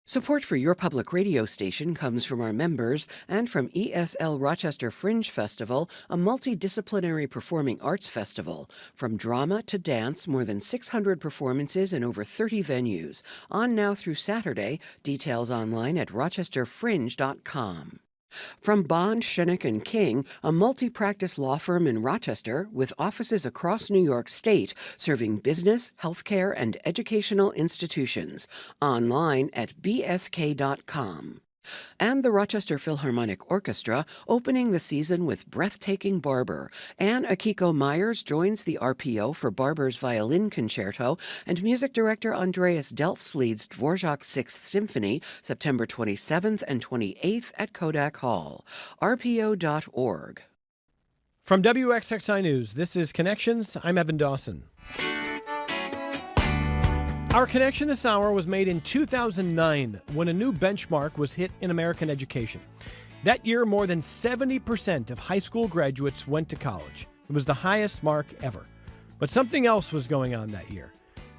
Support for your public radio station comes from our members and from ESL Rochester Fringe Festival, a multidisciplinary performing arts festival. From drama to dance, more than 600 performances in over 30 venues. On now through Saturday. Details online at rochesterfringe.com. From Bond, Schoeneck and King, a multi-practice law firm in Rochester with offices across New York State serving business, healthcare, and educational institutions. Online at bsk.com. And the Rochester Philharmonic Orchestra opening the season with Breathtaking Barber. Anne Akiko Myers joins the RPO for Barber's Violin Concerto, and music director Andreas Delfs leads Dvorak's Sixth Symphony, September 27th and 28th at Kodak Hall. rpo.org. From WXXI News, this is Connections. I'm Evan Dawson. Our connection this hour was made in 2009 when a new benchmark was hit in American education. That year, more than 70% of high school graduates went to college. It was the highest mark ever. But something else was going on that year.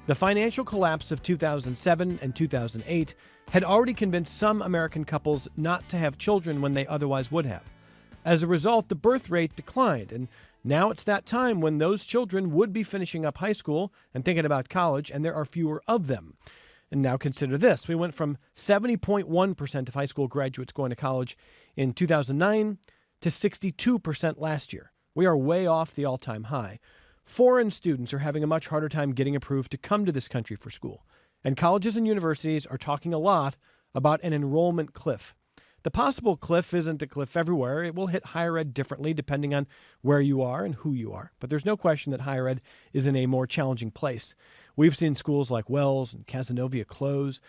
The financial collapse of 2007 and 2008 had already convinced some American couples not to have children when they otherwise would have. As a result, the birth rate declined, and now it's that time when those children would be finishing up high school and thinking about college, and there are fewer of them. And now consider this. We went from 70.1% of high school graduates going to college in 2009 to 62% last year. We are way off the all-time high. Foreign students are having a much harder time getting approved to come to this country for school. And colleges and universities are talking a lot about an enrollment cliff. The possible cliff isn't a cliff everywhere. It will hit higher ed differently depending on where you are and who you are. But there's no question that higher ed is in a more challenging place. We've seen schools like Wells and Cazenovia close.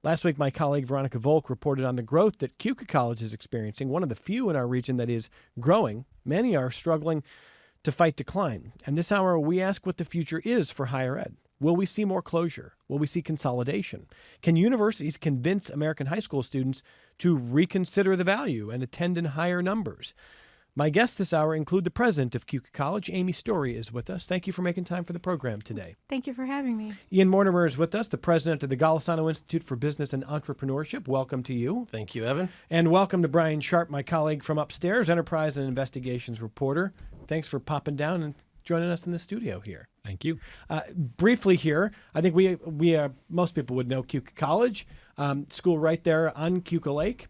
Last week, my colleague Veronica Volk reported on the growth that Keuka College is experiencing, one of the few in our region that is growing. Many are struggling to fight decline. And this hour, we ask what the future is for higher ed. Will we see more closure? Will we see consolidation? Can universities convince American high school students to reconsider the value and attend in higher numbers? My guests this hour include the president of Keuka College. Amy Storey is with us. Thank you for making time for the program today. Thank you for having me. Ian Mortimer is with us, the president of the Golisano Institute for Business and Entrepreneurship. Welcome to you. Thank you, Evan. And welcome to Brian Sharp, my colleague from upstairs, enterprise and investigations reporter. Thanks for popping down and joining us in the studio here. Thank you. Briefly here, I think we most people would know Keuka College, school right there on Keuka Lake.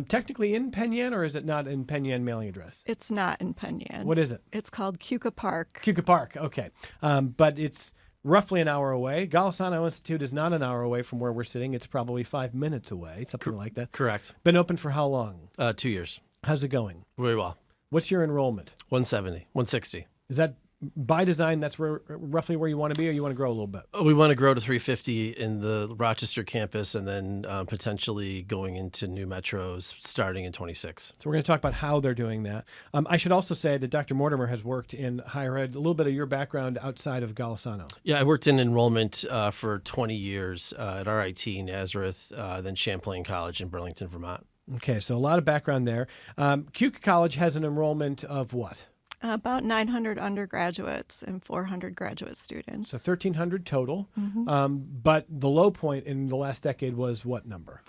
Technically in Penn Yan, or is it not in Penn Yan mailing address? It's not in Penn Yan. What is it? It's called Keuka Park. Keuka Park, okay. But it's roughly an hour away. Golisano Institute is not an hour away from where we're sitting. It's probably 5 minutes away, something like that. Correct. Been open for how long? 2 years. How's it going? Very well. What's your enrollment? 170, 160. Is that by design, that's roughly where you want to be, or you want to grow a little bit? We want to grow to 350 in the Rochester campus and then potentially going into new metros starting in 26. So we're going to talk about how they're doing that. I should also say that Dr. Mortimer has worked in higher ed. A little bit of your background outside of Golisano. Yeah, I worked in enrollment for 20 years at RIT, Nazareth, then Champlain College in Burlington, Vermont. Okay, so a lot of background there. Keuka College has an enrollment of what? About 900 undergraduates and 400 graduate students. So 1,300 total. Mm-hmm. But the low point in the last decade was what number?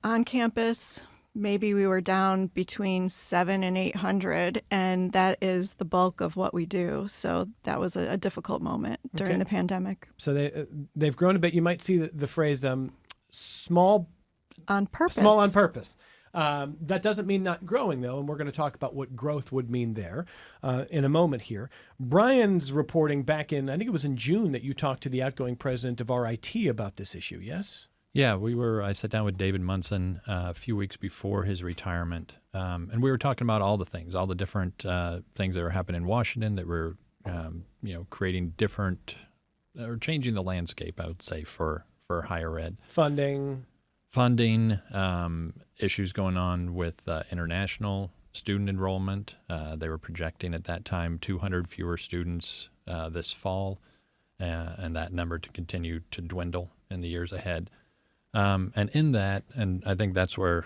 On campus, maybe we were down between 700 and 800, and that is the bulk of what we do. So that was a difficult moment during the pandemic. So they've grown a bit. You might see the phrase small on purpose. Small on purpose. That doesn't mean not growing, though, and we're going to talk about what growth would mean there in a moment here. Brian's reporting back in, I think it was in June, that you talked to the outgoing president of RIT about this issue, yes? Yeah, I sat down with David Munson a few weeks before his retirement, and we were talking about all the things, all the different things that were happening in Washington that were, creating different, or changing the landscape, I would say, for higher ed. Funding, issues going on with international student enrollment. They were projecting at that time 200 fewer students this fall, and that number to continue to dwindle in the years ahead. And in that, and I think that's where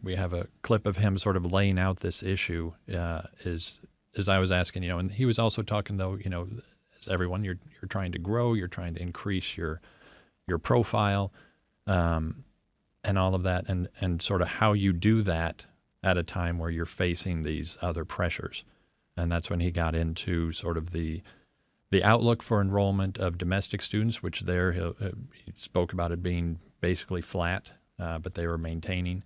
we have a clip of him sort of laying out this issue, is I was asking, and he was also talking, though, as everyone, you're trying to grow, you're trying to increase your profile. all of that, and sort of how you do that at a time where you're facing these other pressures. And that's when he got into sort of the outlook for enrollment of domestic students, which there he spoke about it being basically flat, but they were maintaining,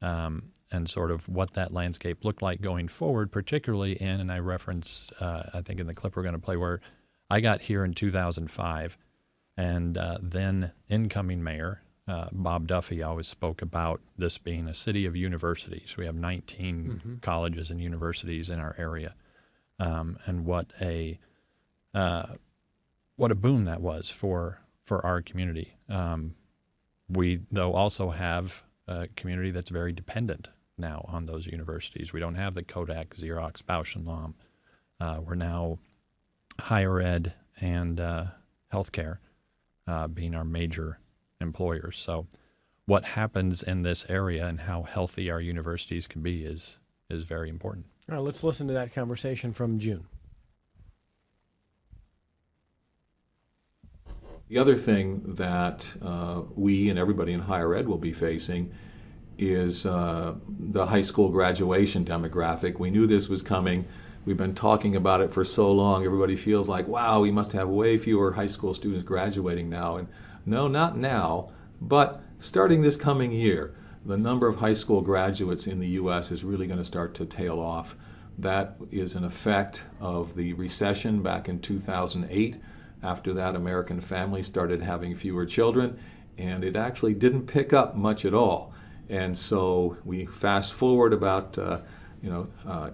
and sort of what that landscape looked like going forward, particularly in, and I reference, I think in the clip we're going to play, where I got here in 2005, and then incoming mayor, Bob Duffy, always spoke about this being a city of universities. We have 19 colleges and universities in our area, and what a boon that was for our community. We, though, also have a community that's very dependent now on those universities. We don't have the Kodak, Xerox, Bausch and Lomb. We're now higher ed and healthcare being our major employers. So what happens in this area and how healthy our universities can be is very important. All right, let's listen to that conversation from June. The other thing that we and everybody in higher ed will be facing is the high school graduation demographic. We knew this was coming. We've been talking about it for so long. Everybody feels like, wow, we must have way fewer high school students graduating now. And no, not now, but starting this coming year, the number of high school graduates in the U.S. is really going to start to tail off. That is an effect of the recession back in 2008. After that, American families started having fewer children, and it actually didn't pick up much at all. And so we fast forward about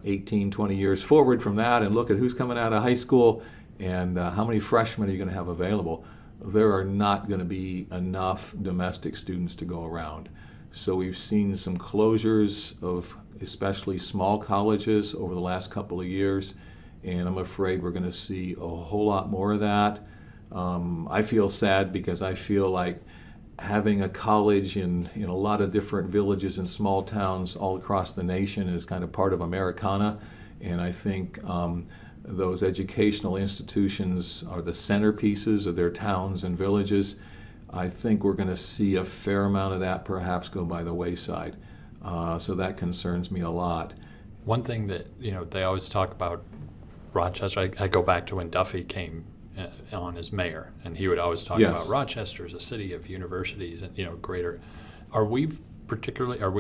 18, 20 years forward from that and look at who's coming out of high school and how many freshmen are you going to have available. There are not going to be enough domestic students to go around. So we've seen some closures of especially small colleges over the last couple of years, and I'm afraid we're going to see a whole lot more of that. I feel sad because I feel like having a college in a lot of different villages and small towns all across the nation is kind of part of Americana, and I think those educational institutions are the centerpieces of their towns and villages. I think we're going to see a fair amount of that perhaps go by the wayside. So that concerns me a lot. One thing that, they always talk about Rochester, I go back to when Duffy came on as mayor, and he would always talk about Rochester as a city of universities and, greater. Are we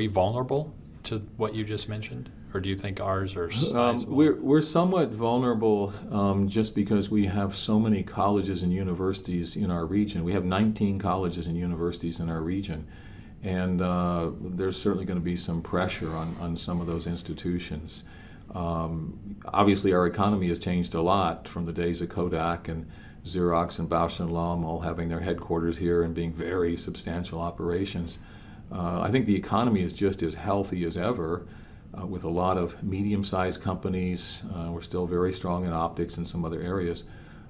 vulnerable to what you just mentioned? Or do you think ours are sizable? We're somewhat vulnerable just because we have so many colleges and universities in our region. We have 19 colleges and universities in our region. And there's certainly going to be some pressure on some of those institutions. Obviously, our economy has changed a lot from the days of Kodak and Xerox and Bausch and Lomb all having their headquarters here and being very substantial operations. I think the economy is just as healthy as ever with a lot of medium-sized companies. We're still very strong in optics and some other areas.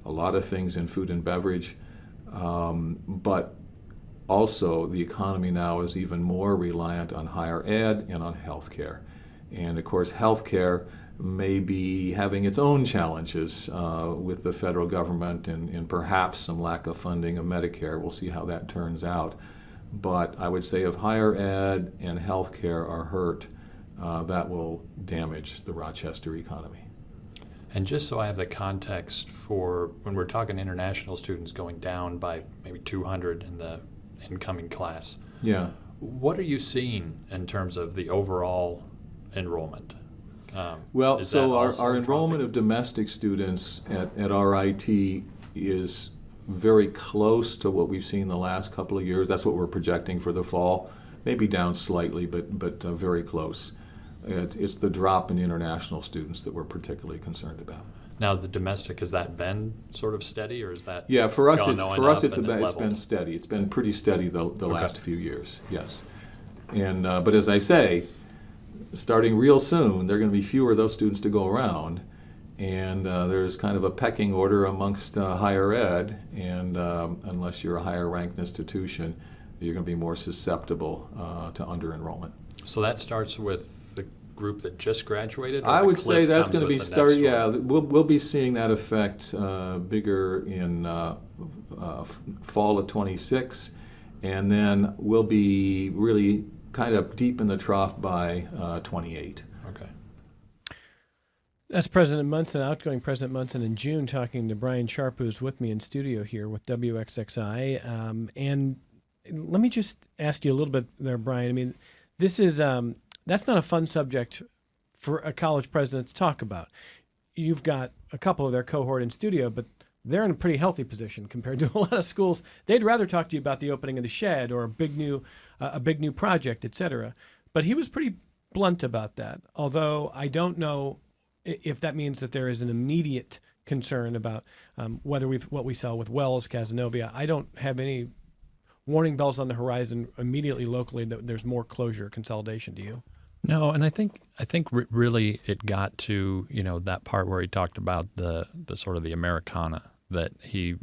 A lot of things in food and beverage. But also, the economy now is even more reliant on higher ed and on healthcare. And of course, healthcare may be having its own challenges with the federal government and perhaps some lack of funding of Medicare. We'll see how that turns out. But I would say if higher ed and healthcare are hurt, that will damage the Rochester economy. And just so I have the context for when we're talking international students going down by maybe 200 in the incoming class, what are you seeing in terms of the overall enrollment? Well, so our enrollment of domestic students at RIT is very close to what we've seen the last couple of years. That's what we're projecting for the fall. Maybe down slightly, but very close. It's the drop in international students that we're particularly concerned about. Now, the domestic, has that been sort of steady, or is that? Yeah, for us it's been steady. It's been pretty steady the last few years. Yes, and but as I say, starting real soon, there are going to be fewer of those students to go around, and there's kind of a pecking order amongst higher ed, and unless you're a higher ranked institution, you're going to be more susceptible to under-enrollment. So that starts with the group that just graduated? Or I would say that's going to be started, we'll be seeing that effect bigger in fall of 26, and then we'll be really kind of deep in the trough by 28. Okay. That's President Munson, outgoing President Munson in June, talking to Brian Sharp, who's with me in studio here with WXXI. And let me just ask you a little bit there, Brian. I mean, this is that's not a fun subject for a college president to talk about. You've got a couple of their cohort in studio, but they're in a pretty healthy position compared to a lot of schools. They'd rather talk to you about the opening of the shed or a big new project, et cetera. But he was pretty blunt about that, although I don't know if that means that there is an immediate concern about what we saw with Wells, Casanova. I don't have any warning bells on the horizon immediately locally that there's more closure, consolidation. Do you? No, and I think really it got to that part where he talked about the sort of the Americana, that he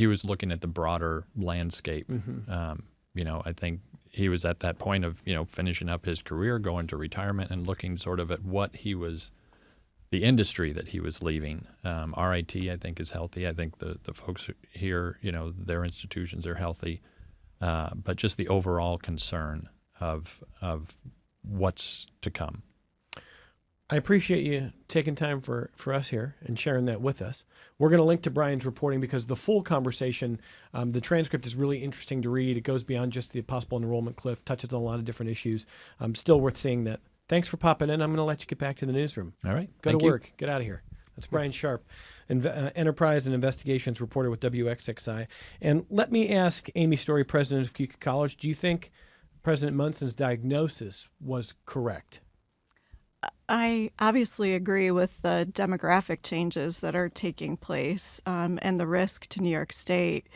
was looking at the broader landscape. I think he was at that point of finishing up his career, going to retirement, and looking sort of at what the industry that he was leaving. RIT, I think, is healthy. I think the folks here, their institutions are healthy, but just the overall concern of what's to come. I appreciate you taking time for us here and sharing that with us. We're going to link to Brian's reporting because the full conversation, the transcript is really interesting to read. It goes beyond just the possible enrollment cliff, touches on a lot of different issues. Still worth seeing that. Thanks for popping in. I'm going to let you get back to the newsroom. All right. Go Thank to you. work. Get out of here. That's Brian Sharp, Enterprise and Investigations reporter with WXXI. And let me ask Amy Storey, president of Keuka College, do you think President Munson's diagnosis was correct? I obviously agree with the demographic changes that are taking place and the risk to New York State.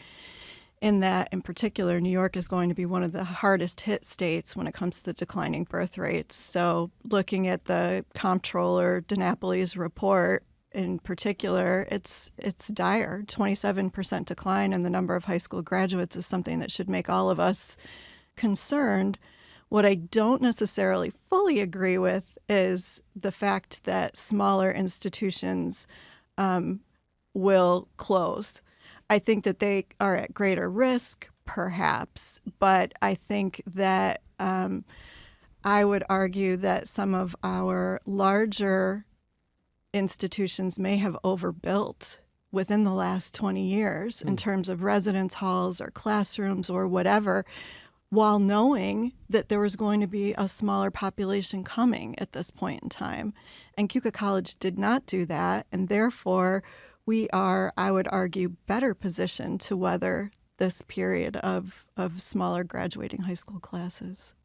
In that, in particular, New York is going to be one of the hardest hit states when it comes to the declining birth rates. So looking at the comptroller DiNapoli's report in particular, it's dire. 27% decline in the number of high school graduates is something that should make all of us concerned. What I don't necessarily fully agree with is the fact that smaller institutions will close. I think that they are at greater risk, perhaps, but I think that I would argue that some of our larger institutions may have overbuilt within the last 20 years in terms of residence halls or classrooms or whatever, while knowing that there was going to be a smaller population coming at this point in time. And Keuka College did not do that, and therefore we are, I would argue, better positioned to weather this period of smaller graduating high school classes.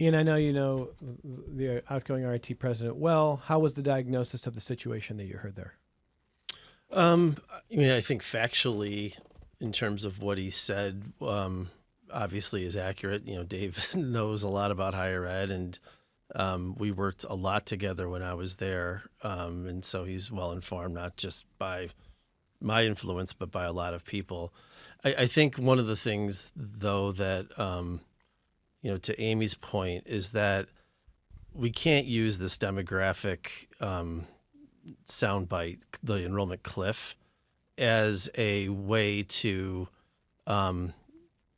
Ian, I know you know the outgoing RIT president well. How was the diagnosis of the situation that you heard there? I think factually, in terms of what he said, obviously is accurate. Dave knows a lot about higher ed, and we worked a lot together when I was there. And so he's well informed, not just by my influence, but by a lot of people. I think one of the things, though, that, to Amy's point, is that we can't use this demographic soundbite, the enrollment cliff, as a way to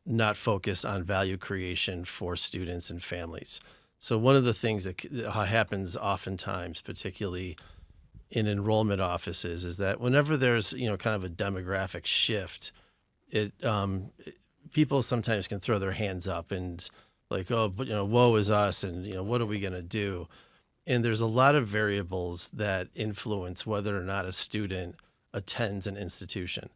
not focus on value creation for students and families. So one of the things that happens oftentimes, particularly in enrollment offices, is that whenever there's kind of a demographic shift, people sometimes can throw their hands up and like, oh, but woe is us, and what are we going to do? And there's a lot of variables that influence whether or not a student attends an institution.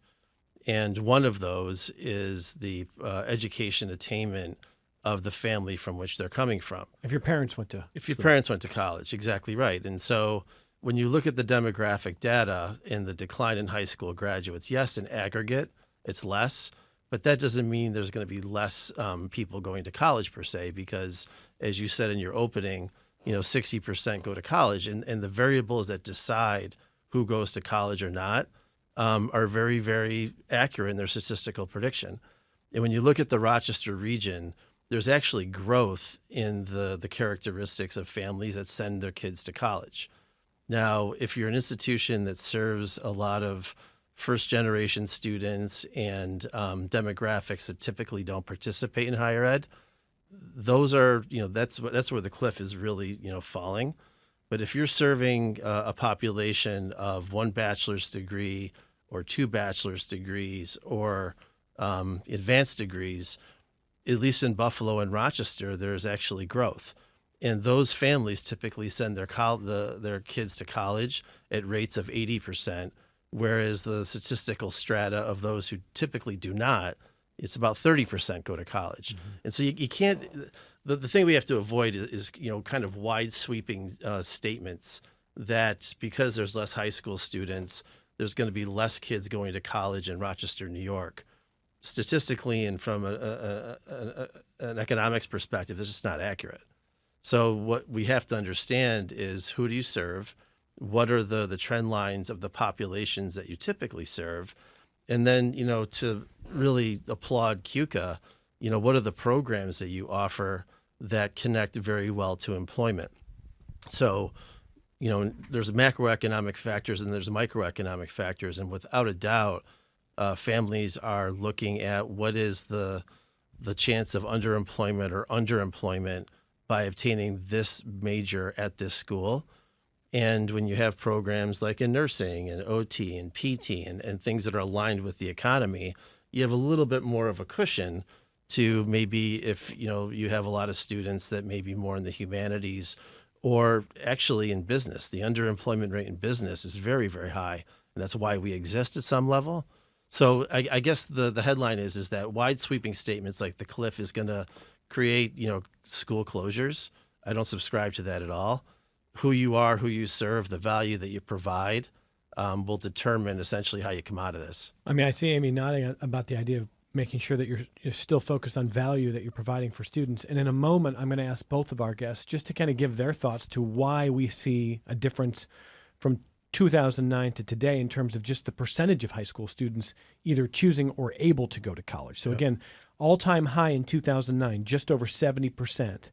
And one of those is the education attainment of the family from which they're coming from. If your parents went to If your parents went to college, exactly right. And so when you look at the demographic data and the decline in high school graduates, yes, in aggregate, it's less, but that doesn't mean there's going to be less people going to college per se, because as you said in your opening, 60% go to college, and the variables that decide who goes to college or not are very, very accurate in their statistical prediction. And when you look at the Rochester region, there's actually growth in the characteristics of families that send their kids to college. Now, if you're an institution that serves a lot of first-generation students and demographics that typically don't participate in higher ed, those are, that's where the cliff is really, falling. But if you're serving a population of one bachelor's degree or two bachelor's degrees or advanced degrees, at least in Buffalo and Rochester, there's actually growth. And those families typically send their kids to college at rates of 80%, whereas the statistical strata of those who typically do not, it's about 30% go to college. Mm-hmm. And so you can't, the thing we have to avoid is kind of wide sweeping statements that because there's less high school students, there's going to be less kids going to college in Rochester, New York. Statistically and from an economics perspective, it's just not accurate. So what we have to understand is, who do you serve? What are the trend lines of the populations that you typically serve? And then, to really applaud Keuka, what are the programs that you offer that connect very well to employment? So, there's macroeconomic factors and there's microeconomic factors. And without a doubt, families are looking at what is the chance of underemployment or underemployment by obtaining this major at this school. And when you have programs like in nursing and OT and PT and things that are aligned with the economy, you have a little bit more of a cushion to maybe if, you have a lot of students that may be more in the humanities or actually in business. The underemployment rate in business is very, very high. And that's why we exist at some level. So I guess the headline is that wide sweeping statements like the cliff is going to create, school closures. I don't subscribe to that at all. Who you are, who you serve, the value that you provide will determine essentially how you come out of this. I mean, I see Amy nodding about the idea of making sure that you're still focused on value that you're providing for students. And in a moment, I'm going to ask both of our guests just to kind of give their thoughts to why we see a difference from 2009 to today in terms of just the percentage of high school students either choosing or able to go to college. So again, all-time high in 2009, just over 70%.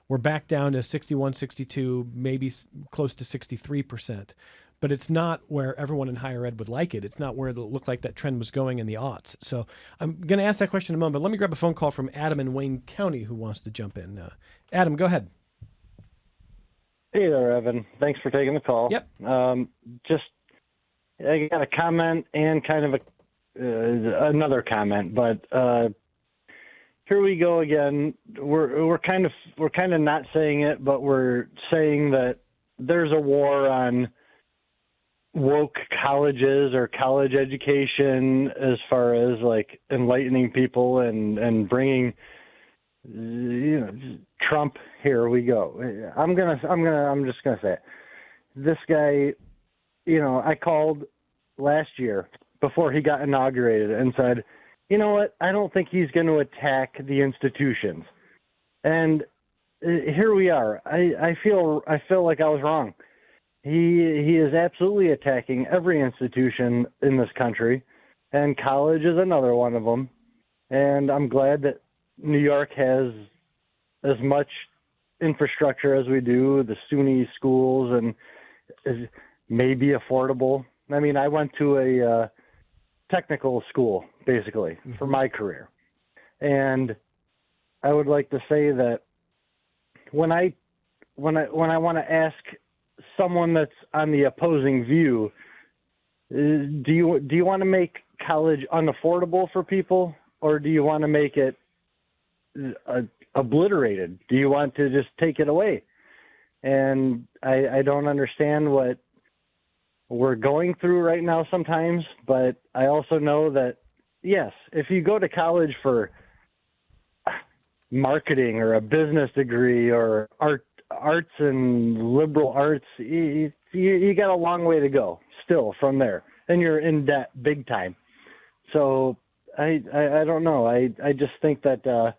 We're back down to 61, 62, maybe close to 63%. But it's not where everyone in higher ed would like it. It's not where it looked like that trend was going in the aughts. So I'm going to ask that question in a moment, but let me grab a phone call from Adam in Wayne County who wants to jump in. Adam, go ahead. Hey there, Evan. Thanks for taking the call. Yep. I got a comment and kind of another comment, but here we go again. We're kind of not saying it, but we're saying that there's a war on woke colleges or college education as far as like enlightening people and bringing Trump. Here we go. I'm just gonna say it. This guy, I called last year before he got inaugurated and said, you know what? I don't think he's going to attack the institutions. And here we are. I feel like I was wrong. He is absolutely attacking every institution in this country, and college is another one of them. And I'm glad that New York has as much infrastructure as we do, the SUNY schools, and is maybe affordable. I mean, I went to a technical school, basically, for my career. And I would like to say that when I want to ask someone that's on the opposing view, do you want to make college unaffordable for people, or do you want to make it obliterated? Do you want to just take it away? And I don't understand what we're going through right now sometimes, but I also know that, yes, if you go to college for marketing or a business degree or arts and liberal arts, you got a long way to go still from there, and you're in debt big time. So I don't know. I just think that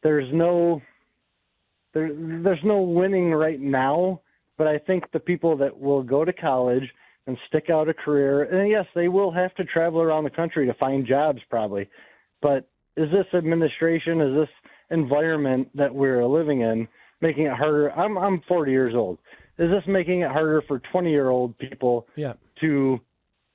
there's no winning right now, but I think the people that will go to college and stick out a career, and yes, they will have to travel around the country to find jobs probably, but is this administration, is this environment that we're living in making it harder? I'm 40 years old. Is this making it harder for 20-year-old people to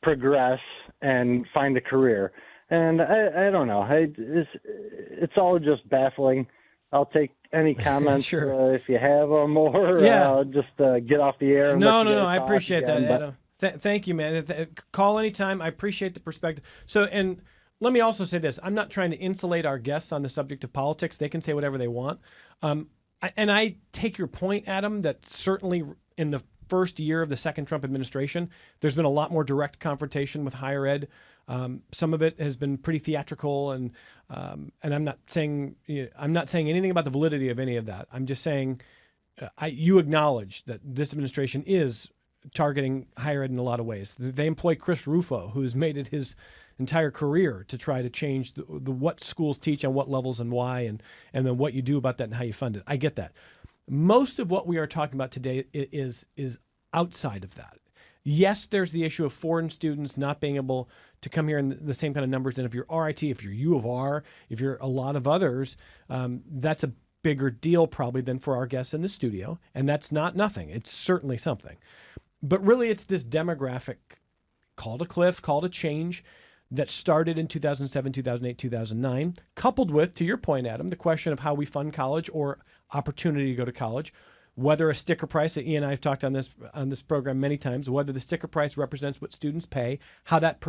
progress and find a career. And I don't know. It's all just baffling. I'll take any comments Sure. if you have them, or I'll just get off the air. And No, let you no, no. guys I talk appreciate again, that, Adam. Thank you, man. Call anytime. I appreciate the perspective. So, and let me also say this. I'm not trying to insulate our guests on the subject of politics. They can say whatever they want. And I take your point, Adam, that certainly in the first year of the second Trump administration, there's been a lot more direct confrontation with higher ed. Some of it has been pretty theatrical, and I'm not saying anything about the validity of any of that. I'm just saying you acknowledge that this administration is targeting higher ed in a lot of ways. They employ Chris Rufo, who has made it his entire career to try to change the what schools teach on what levels and why, and then what you do about that and how you fund it. I get that. Most of what we are talking about today is outside of that. Yes, there's the issue of foreign students not being able to come here in the same kind of numbers. And if you're RIT, if you're U of R, if you're a lot of others, that's a bigger deal probably than for our guests in the studio. And that's not nothing. It's certainly something. But really, it's this demographic called a cliff, called a change that started in 2007, 2008, 2009, coupled with, to your point, Adam, the question of how we fund college or opportunity to go to college, whether a sticker price, that Ian and I have talked on this program many times, whether the sticker price represents what students pay, how that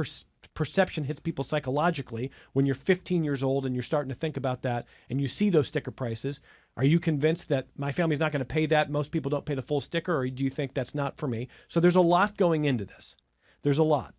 perception hits people psychologically when you're 15 years old and you're starting to think about that and you see those sticker prices. Are you convinced that my family's not going to pay that? Most people don't pay the full sticker, or do you think that's not for me? So there's a lot going into this. There's a lot.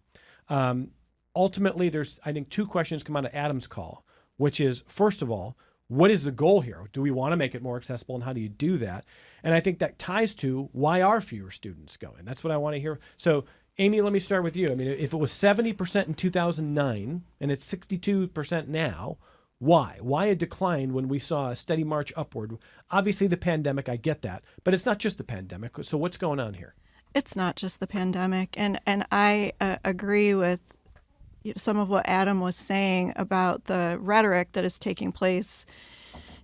Ultimately, there's, I think, two questions come out of Adam's call, which is, first of all, what is the goal here? Do we want to make it more accessible, and how do you do that? And I think that ties to, why are fewer students going? That's what I want to hear. So, Amy, let me start with you. I mean, if it was 70% in 2009 and it's 62% now, why? Why a decline when we saw a steady march upward? Obviously, the pandemic, I get that, but it's not just the pandemic. So what's going on here? It's not just the pandemic. And I agree with some of what Adam was saying about the rhetoric that is taking place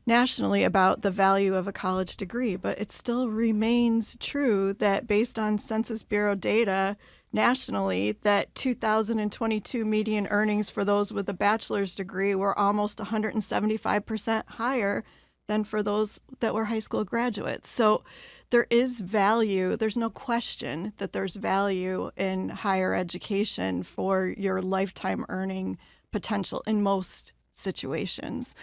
nationally about the value of a college degree. But it still remains true that based on Census Bureau data nationally, that 2022 median earnings for those with a bachelor's degree were almost 175% higher than for those that were high school graduates. So there is value. There's no question that there's value in higher education for your lifetime earning potential in most situations.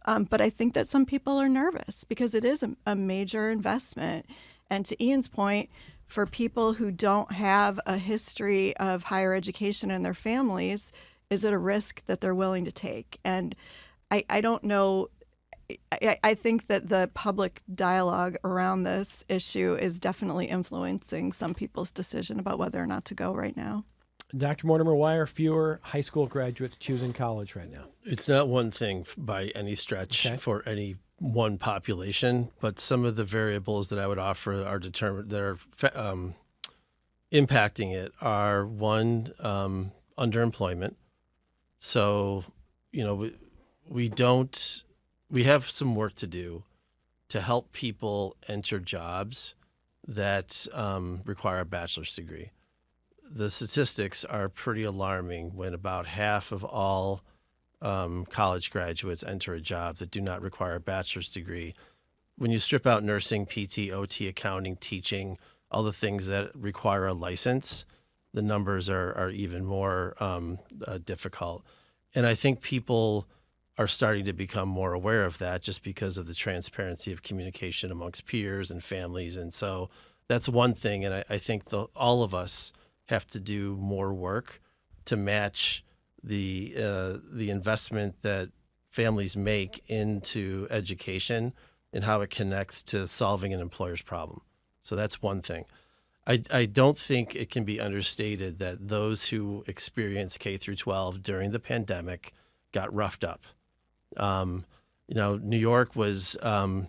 But I think that some people are nervous because it is a major investment. And to Ian's point, for people who don't have a history of higher education in their families, is it a risk that they're willing to take? And I don't know. I think that the public dialogue around this issue is definitely influencing some people's decision about whether or not to go right now. Dr. Mortimer, why are fewer high school graduates choosing college right now? It's not one thing by any stretch for any one population, but some of the variables that I would offer are determined that are impacting it are one, underemployment. So, we have some work to do to help people enter jobs that require a bachelor's degree. The statistics are pretty alarming when about half of all college graduates enter a job that do not require a bachelor's degree. When you strip out nursing, PT, OT, accounting, teaching, all the things that require a license, the numbers are even more difficult. And I think people are starting to become more aware of that just because of the transparency of communication amongst peers and families. And so that's one thing. And I think all of us have to do more work to match the investment that families make into education and how it connects to solving an employer's problem. So that's one thing. I don't think it can be understated that those who experienced K through 12 during the pandemic got roughed up. New York was a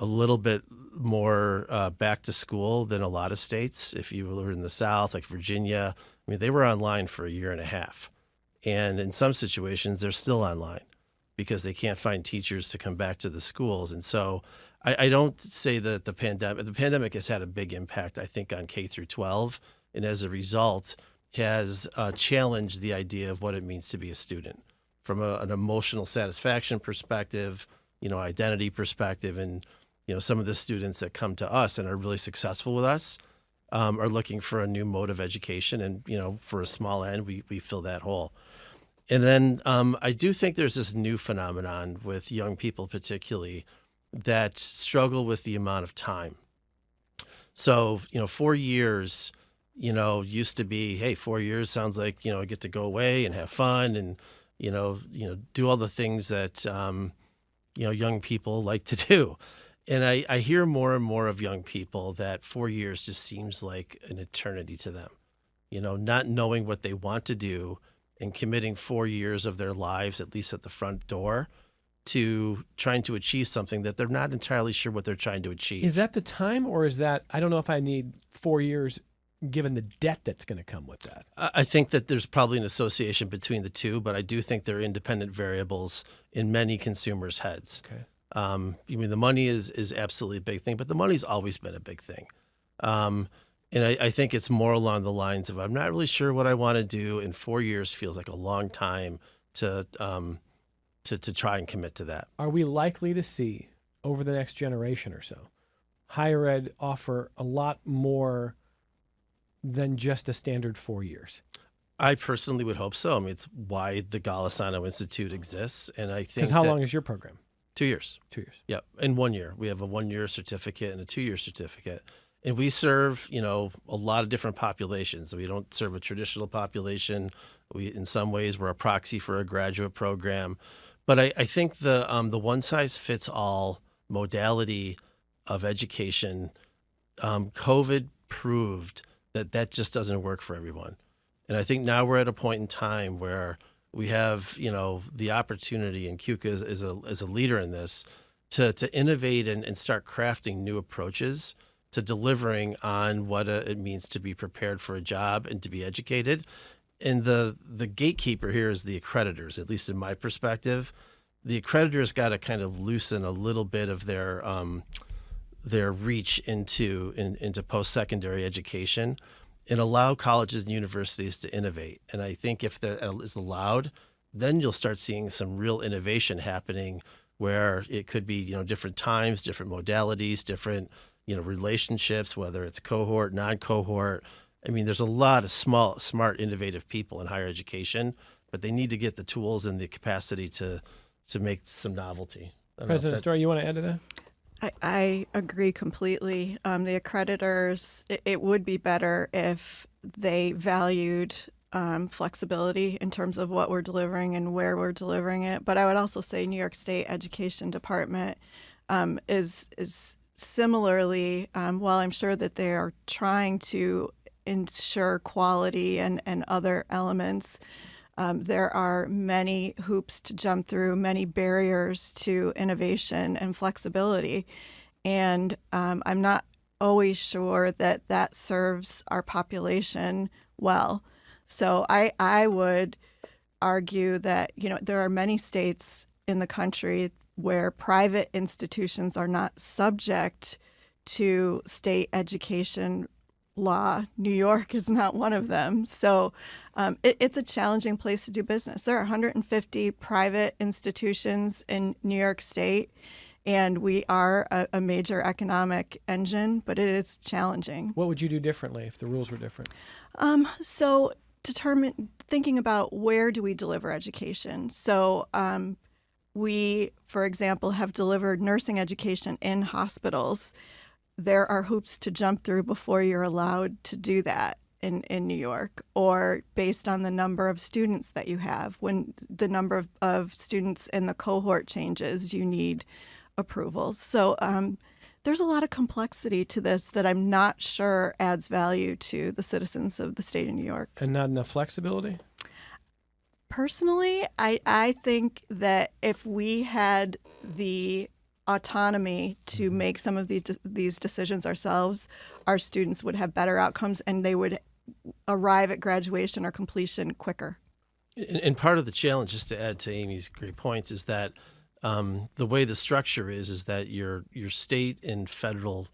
little bit more back to school than a lot of states. If you were in the South, like Virginia, I mean, they were online for a year and a half. And in some situations, they're still online because they can't find teachers to come back to the schools. And so I don't say that the pandemic has had a big impact, I think, on K through 12. And as a result, has challenged the idea of what it means to be a student from an emotional satisfaction perspective, identity perspective. And, some of the students that come to us and are really successful with us are looking for a new mode of education. And, for a small end, we fill that hole. And then I do think there's this new phenomenon with young people particularly that struggle with the amount of time. So, 4 years, used to be, hey, 4 years sounds like, I get to go away and have fun and, do all the things that, young people like to do. And I hear more and more of young people that 4 years just seems like an eternity to them, not knowing what they want to do and committing 4 years of their lives, at least at the front door, to trying to achieve something that they're not entirely sure what they're trying to achieve. Is that the time, or is that, I don't know if I need 4 years given the debt that's going to come with that? I think that there's probably an association between the two, but I do think they're independent variables in many consumers' heads. Okay. The money is absolutely a big thing, but the money's always been a big thing. And I think it's more along the lines of, I'm not really sure what I want to do, and 4 years feels like a long time to try and commit to that. Are we likely to see over the next generation or so higher ed offer a lot more than just a standard 4 years? I personally would hope so. I mean, it's why the Golisano Institute exists. And I think Because how long is your program? 2 years. 2 years. Yeah. In 1 year. We have a 1 year certificate and a 2 year certificate. And we serve, a lot of different populations. We don't serve a traditional population. In some ways, we're a proxy for a graduate program. But I think the one size fits all modality of education, COVID proved that just doesn't work for everyone. And I think now we're at a point in time where we have, the opportunity, and Keuka is a leader in this, to innovate and start crafting new approaches to delivering on what it means to be prepared for a job and to be educated. And the gatekeeper here is the accreditors, at least in my perspective. The accreditors got to kind of loosen a little bit of their reach into post-secondary education and allow colleges and universities to innovate. And I think if that is allowed, then you'll start seeing some real innovation happening where it could be, different times, different modalities, different, relationships, whether it's cohort, non-cohort. I mean, there's a lot of smart, innovative people in higher education, but they need to get the tools and the capacity to make some novelty. President Storey, you want to add to that? I agree completely. The accreditors, it would be better if they valued flexibility in terms of what we're delivering and where we're delivering it. But I would also say New York State Education Department is similarly, while I'm sure that they are trying to ensure quality and other elements, there are many hoops to jump through, many barriers to innovation and flexibility. And I'm not always sure that serves our population well. So I would argue that, there are many states in the country where private institutions are not subject to state education law. New York is not one of them. So it's a challenging place to do business. There are 150 private institutions in New York State, and we are a major economic engine, but it is challenging. What would you do differently if the rules were different? So thinking about where do we deliver education. So we, for example, have delivered nursing education in hospitals. There are hoops to jump through before you're allowed to do that in New York, or based on the number of students that you have. When the number of students in the cohort changes, you need approvals. So there's a lot of complexity to this that I'm not sure adds value to the citizens of the state of New York. And not enough flexibility? Personally, I think that if we had the autonomy to make some of these decisions ourselves, our students would have better outcomes and they would arrive at graduation or completion quicker. And part of the challenge, just to add to Amy's great points, is that the way the structure is that your state and federal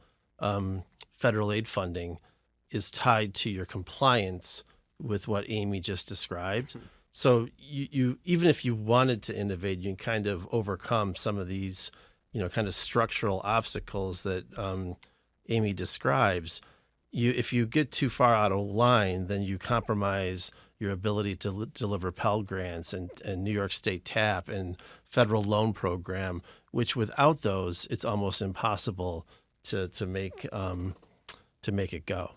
aid funding is tied to your compliance with what Amy just described. So you even if you wanted to innovate, you can kind of overcome some of these, kind of structural obstacles that Amy describes. If you get too far out of line, then you compromise your ability to deliver Pell Grants and New York State TAP and federal loan program, which without those, it's almost impossible to make it go.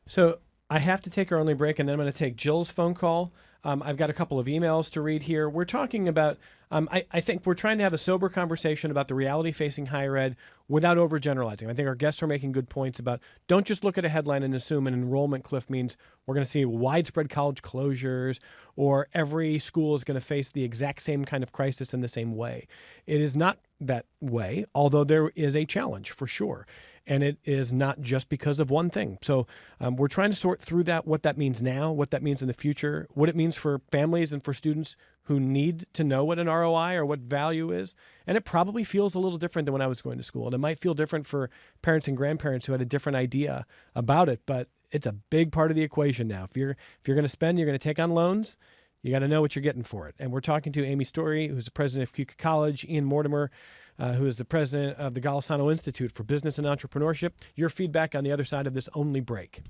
So I have to take our only break, and then I'm going to take Jill's phone call. I've got a couple of emails to read here. We're talking about, I think we're trying to have a sober conversation about the reality facing higher ed without overgeneralizing. I think our guests are making good points about don't just look at a headline and assume an enrollment cliff means we're going to see widespread college closures or every school is going to face the exact same kind of crisis in the same way. It is not that way, although there is a challenge for sure. And it is not just because of one thing. So we're trying to sort through that, what that means now, what that means in the future, what it means for families and for students who need to know what an ROI or what value is. And it probably feels a little different than when I was going to school. And it might feel different for parents and grandparents who had a different idea about it. But it's a big part of the equation now. If you're going to spend, you're going to take on loans, you got to know what you're getting for it. And we're talking to Amy Storey, who's the president of Keuka College, Ian Mortimer, who is the president of the Golisano Institute for Business and Entrepreneurship. Your feedback on the other side of this only break.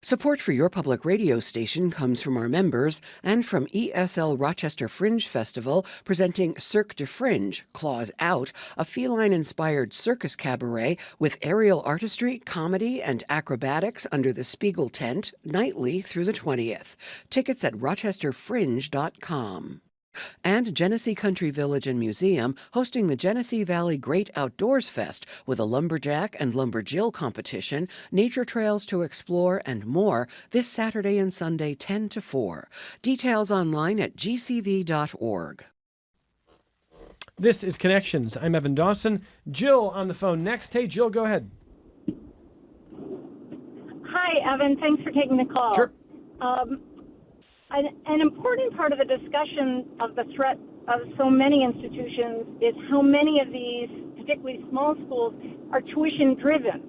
Support for your public radio station comes from our members and from ESL Rochester Fringe Festival, presenting Cirque du Fringe, Claws Out, a feline-inspired circus cabaret with aerial artistry, comedy, and acrobatics under the Spiegel tent, nightly through the 20th. Tickets at rochesterfringe.com. And Genesee Country Village and Museum hosting the Genesee Valley Great Outdoors Fest with a lumberjack and lumberjill competition, nature trails to explore, and more this Saturday and Sunday 10 to 4. Details online at gcv.org. This is Connections. I'm Evan Dawson. Jill on the phone next. Hey, Jill, go ahead. Hi, Evan. Thanks for taking the call. Sure. An important part of the discussion of the threat of so many institutions is how many of these, particularly small schools, are tuition-driven,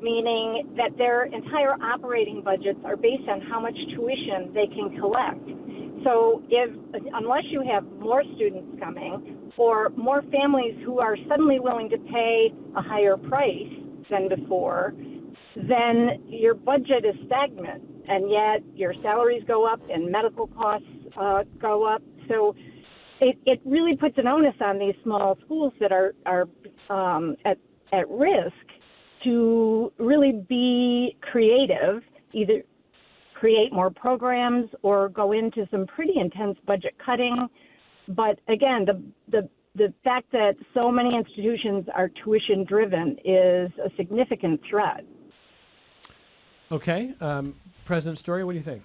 meaning that their entire operating budgets are based on how much tuition they can collect. So unless you have more students coming or more families who are suddenly willing to pay a higher price than before, then your budget is stagnant, and yet your salaries go up and medical costs go up. So it really puts an onus on these small schools that are at risk to really be creative, either create more programs or go into some pretty intense budget cutting. But again, the fact that so many institutions are tuition driven is a significant threat. Okay. President Storey, what do you think?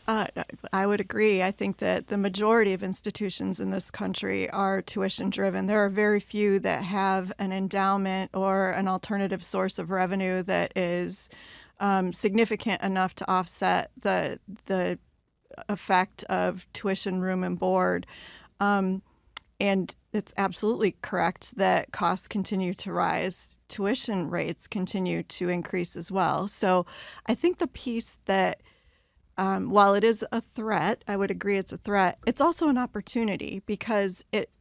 I would agree. I think that the majority of institutions in this country are tuition driven. There are very few that have an endowment or an alternative source of revenue that is significant enough to offset the effect of tuition, room, and board. And it's absolutely correct that costs continue to rise. Tuition rates continue to increase as well. So I think the piece that, while it is a threat, I would agree it's a threat, it's also an opportunity because it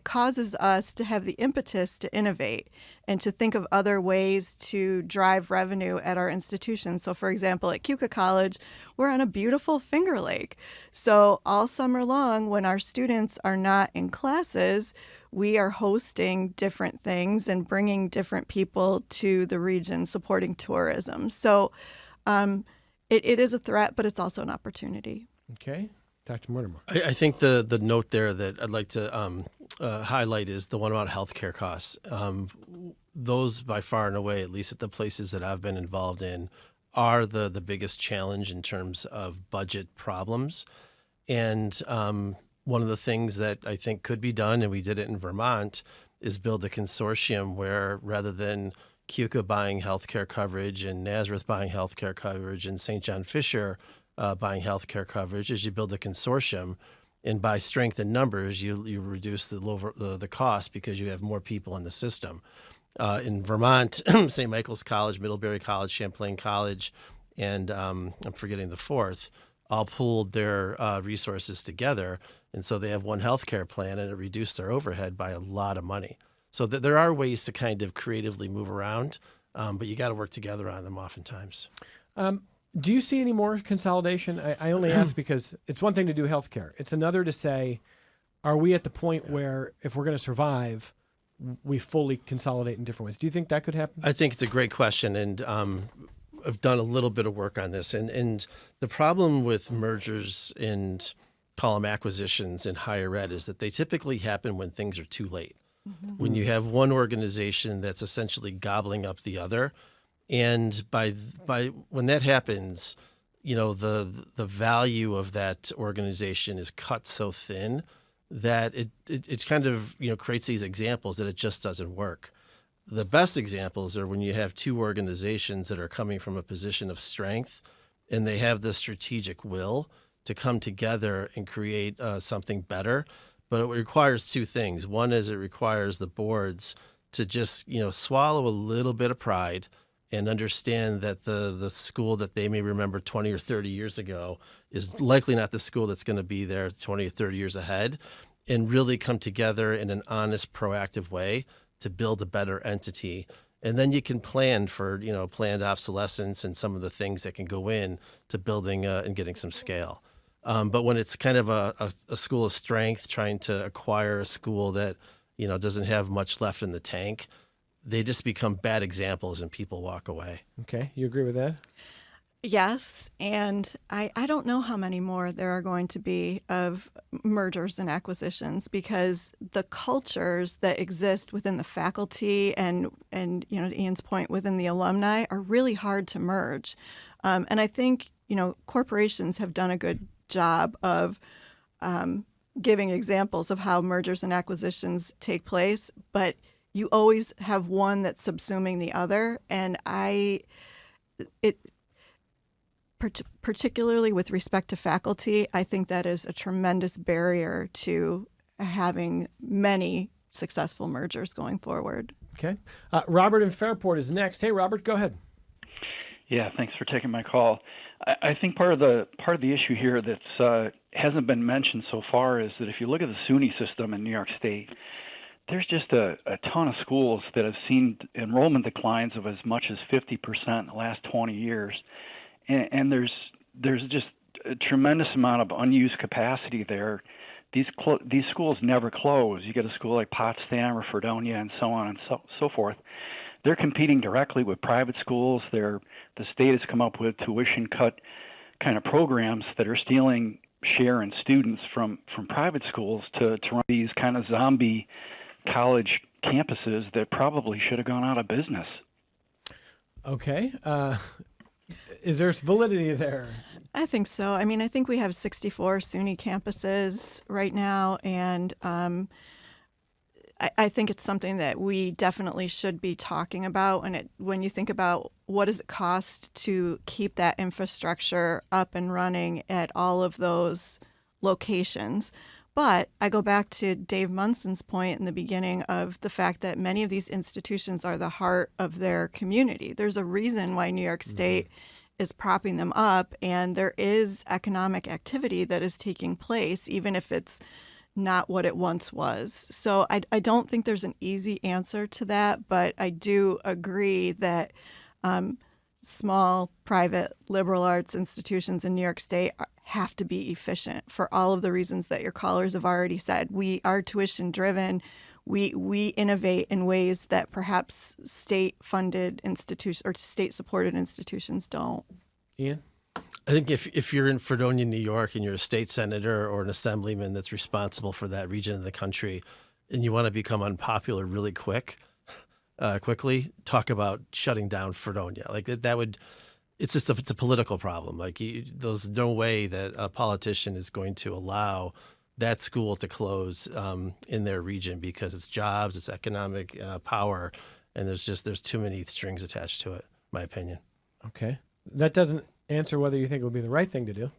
causes us to have the impetus to innovate and to think of other ways to drive revenue at our institutions. So, for example, at Keuka College, we're on a beautiful Finger Lake. So all summer long, when our students are not in classes, we are hosting different things and bringing different people to the region, supporting tourism. So it is a threat, but it's also an opportunity. Okay. Dr. Mortimer. I think the note there that I'd like to highlight is the one about healthcare costs. Those by far and away, at least at the places that I've been involved in, are the biggest challenge in terms of budget problems. And one of the things that I think could be done, and we did it in Vermont, is build a consortium where rather than Keuka buying healthcare coverage and Nazareth buying healthcare coverage and St. John Fisher buying healthcare coverage, as you build a consortium, and by strength in numbers, you reduce the cost because you have more people in the system. In Vermont, St. Michael's College, Middlebury College, Champlain College, and I'm forgetting the fourth, all pooled their resources together. And so they have one healthcare plan, and it reduced their overhead by a lot of money. So there are ways to kind of creatively move around, but you got to work together on them oftentimes. Do you see any more consolidation? I only ask because it's one thing to do healthcare. It's another to say, are we at the point where if we're going to survive, we fully consolidate in different ways? Do you think that could happen? I think it's a great question, and I've done a little bit of work on this. And the problem with mergers and call them acquisitions in higher ed is that they typically happen when things are too late. When you have one organization that's essentially gobbling up the other. And by when that happens, the value of that organization is cut so thin that it kind of creates these examples that it just doesn't work. The best examples are when you have two organizations that are coming from a position of strength, and they have the strategic will to come together and create something better. But it requires two things. One is it requires the boards to just swallow a little bit of pride and understand that the school that they may remember 20 or 30 years ago is likely not the school that's going to be there 20 or 30 years ahead, and really come together in an honest, proactive way to build a better entity. And then you can plan for, planned obsolescence and some of the things that can go in to building and getting some scale. But when it's kind of a school of strength trying to acquire a school that, doesn't have much left in the tank, they just become bad examples and people walk away. Okay. You agree with that? Yes, and I don't know how many more there are going to be of mergers and acquisitions, because the cultures that exist within the faculty and to Ian's point, within the alumni are really hard to merge. And I think, corporations have done a good job of giving examples of how mergers and acquisitions take place, but you always have one that's subsuming the other. And particularly with respect to faculty, I think that is a tremendous barrier to having many successful mergers going forward. Okay. Robert in Fairport is next. Hey, Robert, go ahead. Yeah, thanks for taking my call. I think part of the issue here that's hasn't been mentioned so far is that if you look at the SUNY system in New York State, there's just a ton of schools that have seen enrollment declines of as much as 50% in the last 20 years. And there's just a tremendous amount of unused capacity there. These schools never close. You get a school like Potsdam or Fredonia and so on and so forth. They're competing directly with private schools. The state has come up with tuition cut kind of programs that are stealing share in students from private schools to run these kind of zombie college campuses that probably should have gone out of business. Okay. Is there validity there? I think so. I mean, I think we have 64 SUNY campuses right now, and I think it's something that we definitely should be talking about. And when you think about what does it cost to keep that infrastructure up and running at all of those locations. But I go back to Dave Munson's point in the beginning of the fact that many of these institutions are the heart of their community. There's a reason why New York State is propping them up, and there is economic activity that is taking place, even if it's not what it once was. So I don't think there's an easy answer to that, but I do agree that small, private, liberal arts institutions in New York State have to be efficient for all of the reasons that your callers have already said. We are tuition driven. We innovate in ways that perhaps state-funded institutions or state-supported institutions don't. Ian? I think if you're in Fredonia, New York, and you're a state senator or an assemblyman that's responsible for that region of the country, and you want to become unpopular really quickly, talk about shutting down Fredonia. Like that would, it's just it's a political problem. Like there's no way that a politician is going to allow that school to close in their region because it's jobs, it's economic power, and there's too many strings attached to it, in my opinion. Okay. That doesn't answer whether you think it would be the right thing to do.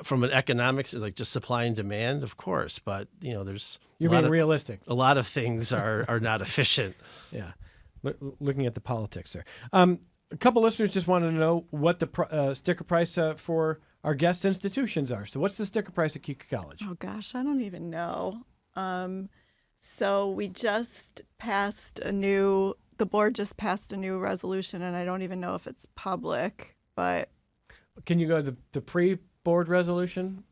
From an economics, like just supply and demand, of course, but there's you're being realistic. A lot of things are not efficient. Yeah, looking at the politics there. A couple listeners just wanted to know what the sticker price for our guest institutions are. So what's the sticker price at Keuka College? Oh gosh, I don't even know. So we just passed the board just passed a new resolution, and I don't even know if it's public, but. Can you go to the pre-board resolution?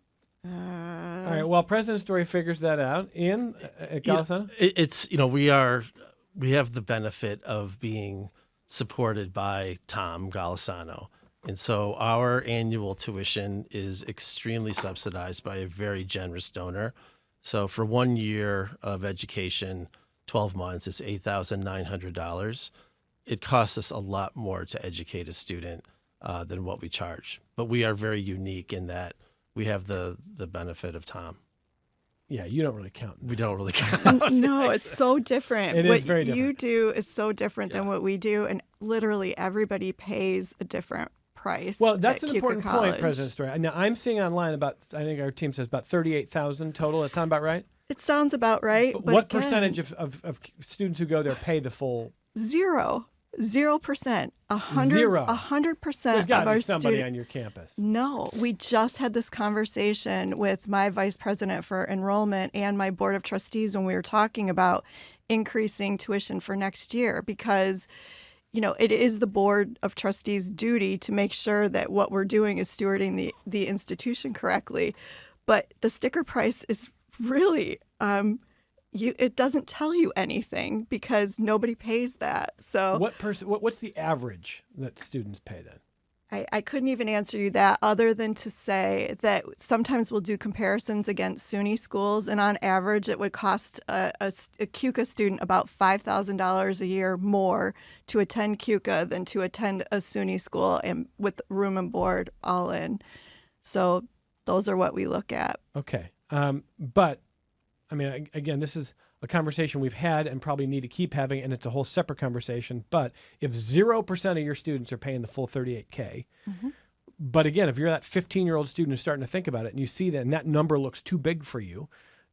All right. Well, President Storey figures that out. Ian, at Golisano? It's we have the benefit of being supported by Tom Golisano. And so our annual tuition is extremely subsidized by a very generous donor. So for 1 year of education, 12 months, it's $8,900. It costs us a lot more to educate a student than what we charge. But we are very unique in that we have the benefit of Tom. Yeah, you don't really count. We don't really count. No, it's so different. It is very different. What you do is so different than what we do, and literally everybody pays a different price. Well, that's at an Keuka important College. point, President Storey. Now, I'm seeing online I think our team says about 38,000 total. Does that sound about right? It sounds about right. But what again, percentage of students who go there pay the full? 0%. 100%. Zero. 100% There's of got to our be somebody students. on your campus. No, we just had this conversation with my vice president for enrollment and my board of trustees when we were talking about increasing tuition for next year, because it is the board of trustees' duty to make sure that what we're doing is stewarding the institution correctly. But the sticker price is really it doesn't tell you anything because nobody pays that. So what's the average that students pay then? I couldn't even answer you that, other than to say that sometimes we'll do comparisons against SUNY schools, and on average it would cost a Keuka student about $5,000 a year more to attend Keuka than to attend a SUNY school, and with room and board all in. So those are what we look at. Okay. But I mean, again, this is a conversation we've had and probably need to keep having, and it's a whole separate conversation. But if 0% of your students are paying the full $38K, but again, if you're that 15-year-old student who's starting to think about it and you see that and that number looks too big for you,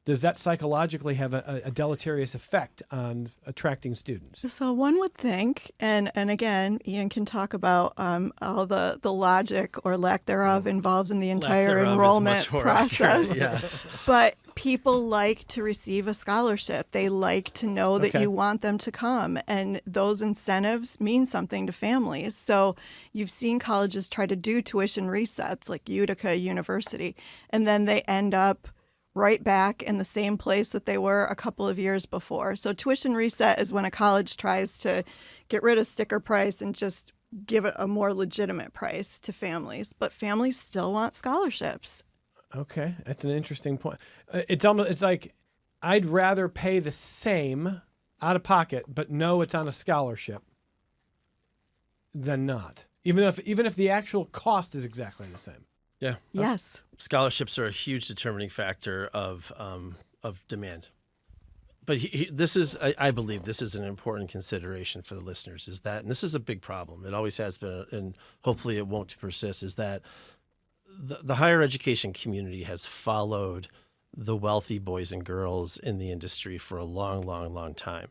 does that psychologically have a deleterious effect on attracting students? So one would think, and again, Ian can talk about all the logic or lack thereof involved in the entire enrollment process. Yes. But people like to receive a scholarship. They like to know that you want them to come, and those incentives mean something to families. So you've seen colleges try to do tuition resets, like Utica University, and then they end up right back in the same place that they were a couple of years before. So tuition reset is when a college tries to get rid of sticker price and just give it a more legitimate price to families. But families still want scholarships. Okay, that's an interesting point. It's like I'd rather pay the same out of pocket, but know it's on a scholarship than not, even if the actual cost is exactly the same. Yeah. Yes. Scholarships are a huge determining factor of demand. But I believe this is an important consideration for the listeners, is that, and this is a big problem, it always has been, and hopefully it won't persist, is that the higher education community has followed the wealthy boys and girls in the industry for a long, long, long time.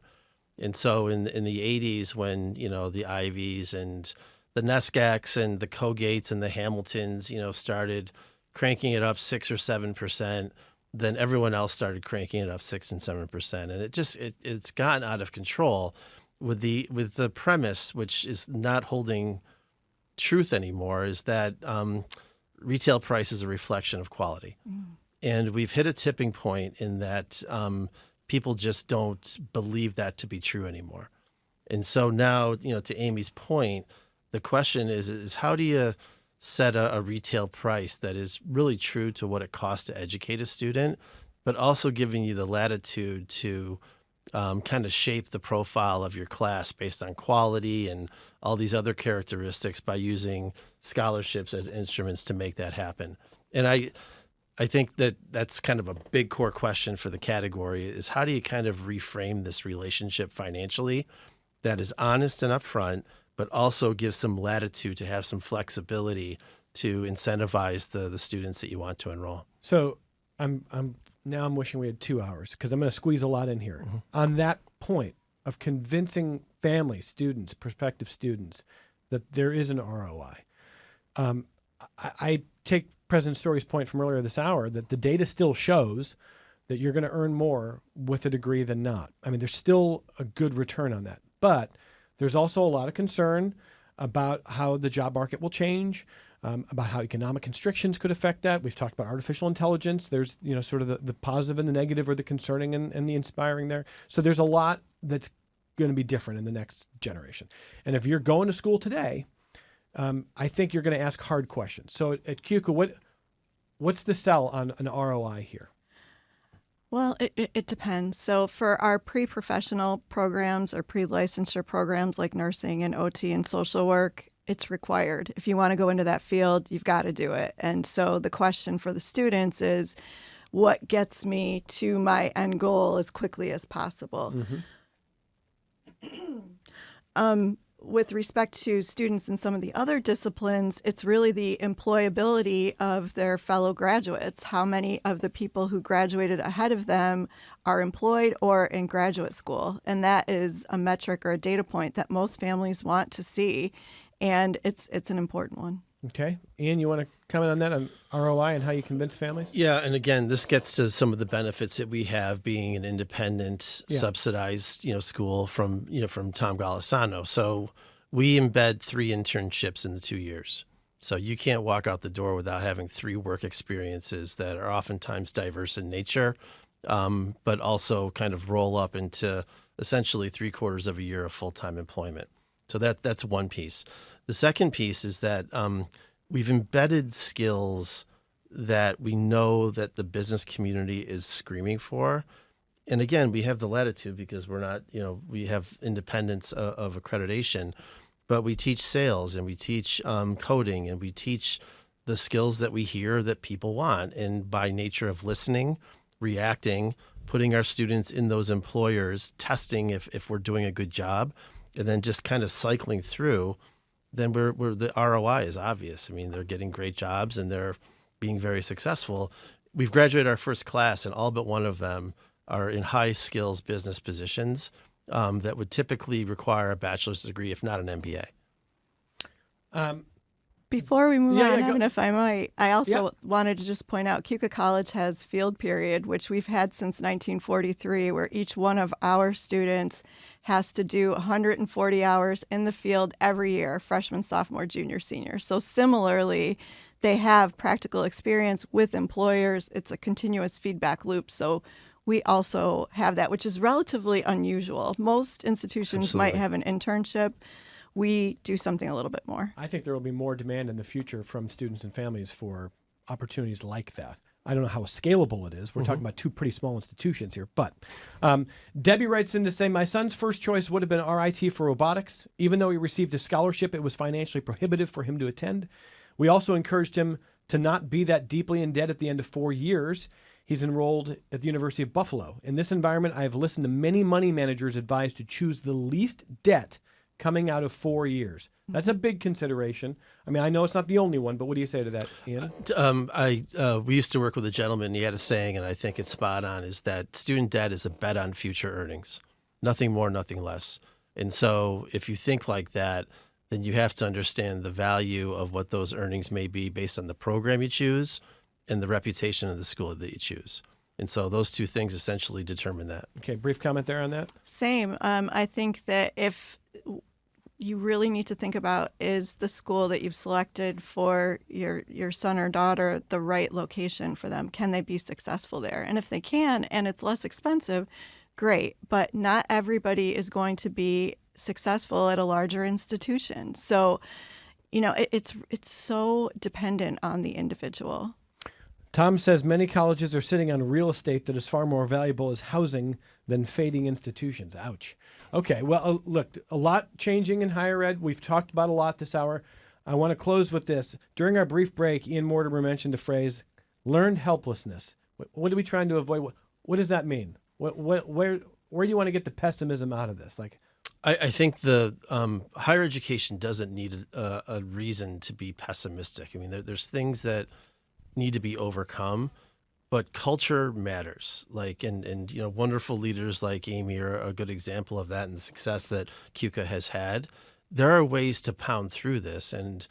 And so in the 80s, when, the Ivies and the Nescaks and the Colgates and the Hamiltons, started cranking it up 6 or 7%, then everyone else started cranking it up 6 and 7%. And it's gotten out of control with the premise, which is not holding truth anymore, is that retail price is a reflection of quality. And we've hit a tipping point in that people just don't believe that to be true anymore. And so now, to Amy's point, the question is how do you set a retail price that is really true to what it costs to educate a student, but also giving you the latitude to kind of shape the profile of your class based on quality and all these other characteristics by using scholarships as instruments to make that happen. And I think that's kind of a big core question for the category, is how do you kind of reframe this relationship financially that is honest and upfront, but also gives some latitude to have some flexibility to incentivize the students that you want to enroll. So I'm wishing we had 2 hours, because I'm going to squeeze a lot in here. On that point of convincing families, students, prospective students, that there is an ROI. I take President Storey's point from earlier this hour that the data still shows that you're going to earn more with a degree than not. I mean, there's still a good return on that. But there's also a lot of concern about how the job market will change, about how economic constrictions could affect that. We've talked about artificial intelligence. There's, sort of the positive and the negative, or the concerning and the inspiring there. So there's a lot that's going to be different in the next generation. And if you're going to school today, I think you're going to ask hard questions. So at Keuka, what's the sell on an ROI here? Well, it depends. So for our pre-professional programs or pre-licensure programs like nursing and OT and social work, it's required. If you want to go into that field, you've got to do it. And so the question for the students is, what gets me to my end goal as quickly as possible? Mm-hmm. With respect to students in some of the other disciplines, it's really the employability of their fellow graduates. How many of the people who graduated ahead of them are employed or in graduate school? And that is a metric or a data point that most families want to see, and it's an important one. Okay. Ian, you want to comment on that, on ROI and how you convince families? Yeah, and again, this gets to some of the benefits that we have being an independent, subsidized, school from Tom Golisano. So we embed 3 internships in the 2 years. So you can't walk out the door without having 3 work experiences that are oftentimes diverse in nature, but also kind of roll up into essentially 3/4 of a year of full-time employment. So that's one piece. The second piece is that we've embedded skills that we know that the business community is screaming for. And again, we have the latitude because we're not, we have independence of accreditation, but we teach sales and we teach coding and we teach the skills that we hear that people want. And by nature of listening, reacting, putting our students in those employers, testing if we're doing a good job, and then just kind of cycling through, then we're the ROI is obvious. I mean, they're getting great jobs and they're being very successful. We've graduated our first class, and all but one of them are in high skills business positions that would typically require a bachelor's degree, if not an MBA. Before we move on, Evan, if I might, I also wanted to just point out Keuka College has field period, which we've had since 1943, where each one of our students has to do 140 hours in the field every year, freshman, sophomore, junior, senior. So similarly, they have practical experience with employers. It's a continuous feedback loop. So we also have that, which is relatively unusual. Most institutions might have an internship. We do something a little bit more. I think there will be more demand in the future from students and families for opportunities like that. I don't know how scalable it is. We're talking about 2 pretty small institutions here. But Debbie writes in to say, my son's first choice would have been RIT for robotics. Even though he received a scholarship, it was financially prohibitive for him to attend. We also encouraged him to not be that deeply in debt at the end of 4 years. He's enrolled at the University of Buffalo. In this environment, I have listened to many money managers advise to choose the least debt coming out of 4 years. That's a big consideration. I mean, I know it's not the only one, but what do you say to that, Ian? We used to work with a gentleman. He had a saying, and I think it's spot on, is that student debt is a bet on future earnings. Nothing more, nothing less. And so if you think like that, then you have to understand the value of what those earnings may be based on the program you choose and the reputation of the school that you choose. And so those 2 things essentially determine that. Okay, brief comment there on that? Same. I think that if you really need to think about, is the school that you've selected for your son or daughter the right location for them? Can they be successful there? And if they can, and it's less expensive, great. But not everybody is going to be successful at a larger institution. So, it's so dependent on the individual. Tom says many colleges are sitting on real estate that is far more valuable as housing than fading institutions. Ouch. Okay, well, look, a lot changing in higher ed. We've talked about a lot this hour. I want to close with this. During our brief break, Ian Mortimer mentioned the phrase, learned helplessness. What are we trying to avoid? What does that mean? Where do you want to get the pessimism out of this? I think the higher education doesn't need a reason to be pessimistic. I mean, there's things that need to be overcome, but culture matters. And wonderful leaders like Amy are a good example of that, and the success that Keuka has had. there are ways to pound through this. And,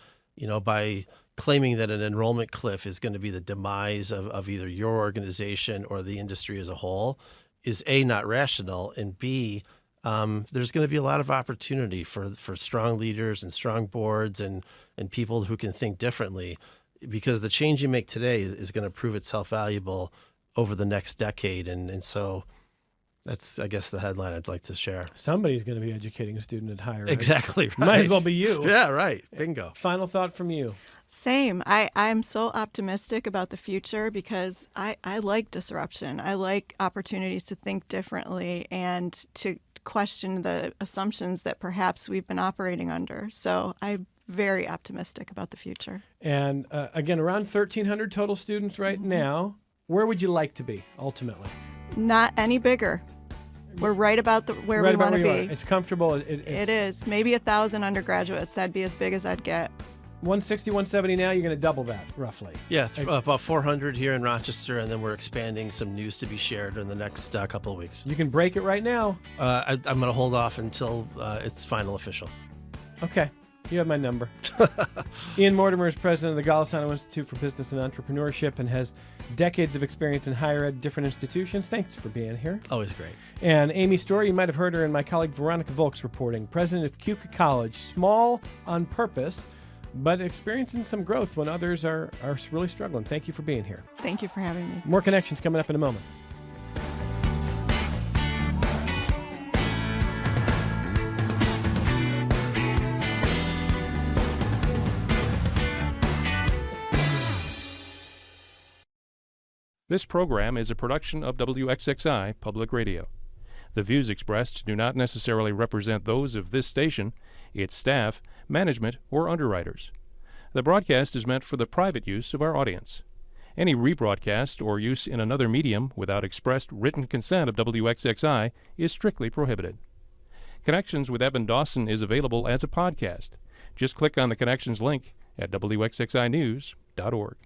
by claiming that an enrollment cliff is going to be the demise of either your organization or the industry as a whole is A, not rational, and B, there's going to be a lot of opportunity for strong leaders and strong boards and people who can think differently, because the change you make today is going to prove itself valuable over the next decade. And so that's, I guess, the headline I'd like to share. Somebody's going to be educating a student at higher ed. Exactly right. Might as well be you. Yeah, right. Bingo. Final thought from you. Same. I'm so optimistic about the future because I like disruption. I like opportunities to think differently and to question the assumptions that perhaps we've been operating under. So I'm very optimistic about the future. And again, around 1,300 total students right now. Where would you like to be ultimately? Not any bigger. We're right about where we want to be. It's comfortable. It is. Maybe 1,000 undergraduates. That'd be as big as I'd get. 160, 170 now, you're going to double that, roughly. Yeah, about 400 here in Rochester, and then we're expanding some news to be shared in the next couple of weeks. You can break it right now. I'm going to hold off until it's final official. Okay. You have my number. Ian Mortimer is president of the Golisano Institute for Business and Entrepreneurship and has decades of experience in higher ed, different institutions. Thanks for being here. Always great. And Amy Storey, you might have heard her in my colleague Veronica Volk's reporting, president of Keuka College, small on purpose, but experiencing some growth when others are really struggling. Thank you for being here. Thank you for having me. More connections coming up in a moment. This program is a production of WXXI Public Radio. The views expressed do not necessarily represent those of this station, its staff, management, or underwriters. The broadcast is meant for the private use of our audience. Any rebroadcast or use in another medium without expressed written consent of WXXI is strictly prohibited. Connections with Evan Dawson is available as a podcast. Just click on the Connections link at WXXInews.org.